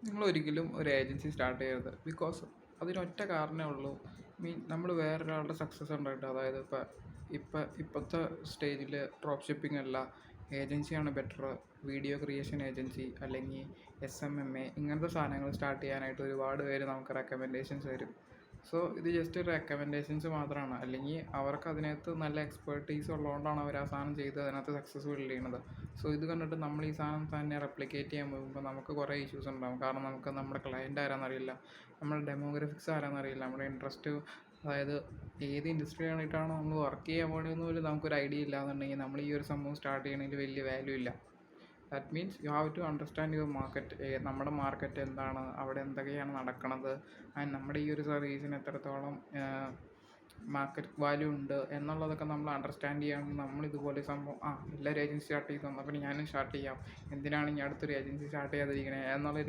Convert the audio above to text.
നിങ്ങളൊരിക്കലും ഒരു agency start ചെയ്യരുത്. Because അതിനൊറ്റ കാരണമേ ഉള്ളൂ. നമ്മൾ വേറൊരാളുടെ സക്സസ് ഉണ്ടായിട്ട്, അതായത് ഇപ്പോഴത്തെ സ്റ്റേജിൽ ഡ്രോപ്പ് ഷിപ്പിംഗ് അല്ല, ഏജൻസിയാണ് ബെറ്റർ. വീഡിയോ ക്രിയേഷൻ ഏജൻസി അല്ലെങ്കിൽ SMMA ഇങ്ങനത്തെ സാധനങ്ങൾ സ്റ്റാർട്ട് ചെയ്യാനായിട്ട് ഒരുപാട് പേര് നമുക്ക് റെക്കമെൻഡേഷൻസ് തരും. സോ ഇത് ജസ്റ്റ് റെക്കമെൻഡേഷൻസ് മാത്രമാണ്. അല്ലെങ്കിൽ അവർക്ക് അതിനകത്ത് നല്ല എക്സ്പെർട്ടീസ് ഉള്ളതുകൊണ്ടാണ് അവർ ആ സാധനം ചെയ്ത് അതിനകത്ത് സക്സസ്ഫുൾ ചെയ്യുന്നത്. സോ ഇത് കണ്ടിട്ട് നമ്മൾ ഈ സാധനം തന്നെ റെപ്ലിക്കേറ്റ് ചെയ്യാൻ പോകുമ്പോൾ നമുക്ക് കുറേ ഇഷ്യൂസ് ഉണ്ടാകും. കാരണം നമുക്ക് നമ്മുടെ ക്ലയൻറ്റ് ആരാണെന്നറിയില്ല, നമ്മുടെ ഡെമോഗ്രഫിക്സ് ആരാണെന്നറിയില്ല, നമ്മുടെ ഇൻട്രസ്റ്റ്, അതായത് ഏത് ഇൻഡസ്ട്രി ആയിട്ടാണോ നമ്മൾ വർക്ക് ചെയ്യാൻ പോകണമെന്ന് പോലും നമുക്കൊരു ഐഡിയ ഇല്ലാന്നുണ്ടെങ്കിൽ നമ്മൾ ഈ ഒരു സംഭവം സ്റ്റാർട്ട് ചെയ്യണതിൽ വലിയ വാല്യൂ ഇല്ല. That means you have to understand your market. നമ്മുടെ മാർക്കറ്റ് എന്താണ്, അവിടെ എന്തൊക്കെയാണ് നടക്കുന്നത്, ആൻഡ് നമ്മുടെ ഈ ഒരു സർവീസിന് എത്രത്തോളം മാർക്കറ്റ് വാല്യൂ ഉണ്ട് എന്നുള്ളതൊക്കെ നമ്മൾ അണ്ടർസ്റ്റാൻഡ് ചെയ്യുകയാണെങ്കിൽ നമ്മൾ ഇതുപോലെ സംഭവം എല്ലാവരും ഏജൻസി സ്റ്റാർട്ട് ചെയ്തു, അപ്പോൾ ഞാനും സ്റ്റാർട്ട് ചെയ്യാം, എന്തിനാണ് ഇനി അടുത്തൊരു ഏജൻസി സ്റ്റാർട്ട് ചെയ്യാതിരിക്കണേ എന്നുള്ള